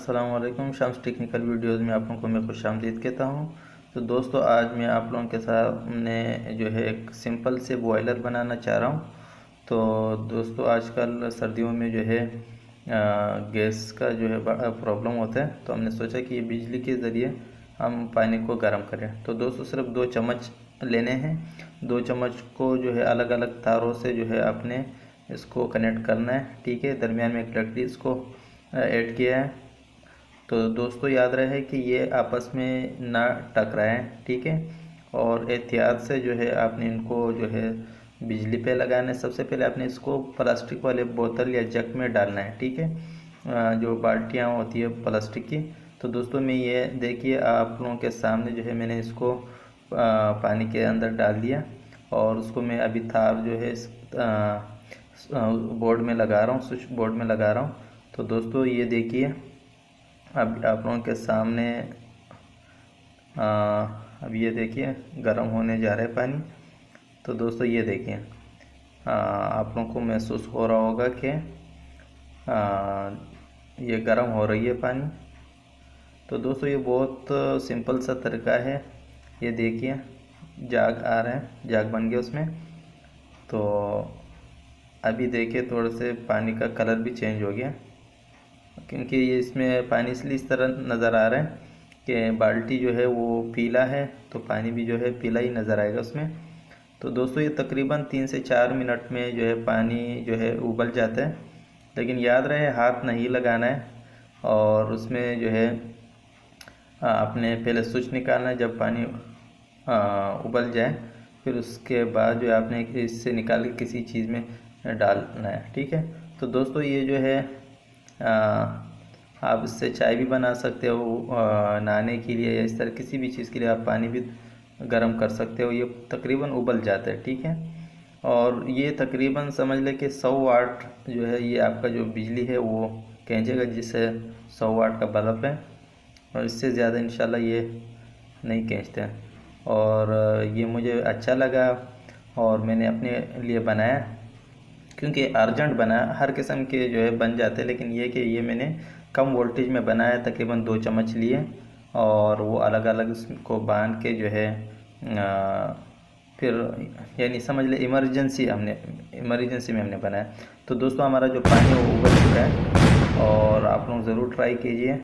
अस्सलाम वालेकुम। शाम्स technical videos में आप लोगों को मैं खुशामदीद कहता हूं। तो दोस्तों, आज मैं आप लोगों के सामने जो है एक सिंपल से बॉयलर बनाना चाह रहा हूं। तो दोस्तों, आजकल सर्दियों में जो है गैस का जो है प्रॉब्लम होता है, तो हमने सोचा कि ये बिजली के ज़रिए हम पानी को गर्म करें। तो दोस्तों, सिर्फ 2 चम्मच लेने हैं। 2 चम्मच को जो है अलग अलग तारों से जो है आपने इसको कनेक्ट करना है। ठीक है, दरमियान में एक लकड़ी इसको ऐड किया है। तो दोस्तों, याद रहे कि ये आपस में ना टकराएं। ठीक है, और एहतियात से जो है आपने इनको जो है बिजली पे लगाना है। सबसे पहले आपने इसको प्लास्टिक वाले बोतल या जग में डालना है। ठीक है, जो बाल्टियाँ होती है प्लास्टिक की। तो दोस्तों, मैं ये देखिए आप लोगों के सामने जो है मैंने इसको पानी के अंदर डाल दिया, और उसको मैं अभी तार जो है इस बोर्ड में लगा रहा हूँ, स्विच बोर्ड में लगा रहा हूँ। तो दोस्तों, ये देखिए अब आप लोगों के सामने अब ये देखिए गर्म होने जा रहा है पानी। तो दोस्तों, ये देखिए आप लोगों को महसूस हो रहा होगा कि ये गर्म हो रही है पानी। तो दोस्तों, ये बहुत सिंपल सा तरीका है। ये देखिए जाग आ रहे हैं, जाग बन गया उसमें। तो अभी देखिए थोड़े से पानी का कलर भी चेंज हो गया, क्योंकि ये इसमें पानी इसलिए इस तरह नज़र आ रहा है कि बाल्टी जो है वो पीला है, तो पानी भी जो है पीला ही नज़र आएगा उसमें। तो दोस्तों, ये तकरीबन 3 से 4 मिनट में जो है पानी जो है उबल जाता है। लेकिन याद रहे, हाथ नहीं लगाना है, और उसमें जो है आपने पहले स्विच निकालना है। जब पानी उबल जाए, फिर उसके बाद जो है आपने इससे निकाल के किसी चीज़ में डालना है। ठीक है, तो दोस्तों, ये जो है आप इससे चाय भी बना सकते हो, नहाने के लिए या इस तरह किसी भी चीज़ के लिए आप पानी भी गर्म कर सकते हो। ये तकरीबन उबल जाता है। ठीक है, और ये तकरीबन समझ ले कि 100 वाट जो है ये आपका जो बिजली है वो खींचेगा, जिससे 100 वाट का बल्ब है, और इससे ज़्यादा इंशाल्लाह ये नहीं खींचते। और ये मुझे अच्छा लगा और मैंने अपने लिए बनाया, क्योंकि अर्जेंट बना। हर किस्म के जो है बन जाते हैं, लेकिन ये कि ये मैंने कम वोल्टेज में बनाया। तकरीबन 2 चम्मच लिए और वो अलग अलग उसको बांध के जो है फिर यानी समझ ले इमरजेंसी में हमने बनाया। तो दोस्तों, हमारा जो पानी है वो उबल चुका है, और आप लोग ज़रूर ट्राई कीजिए।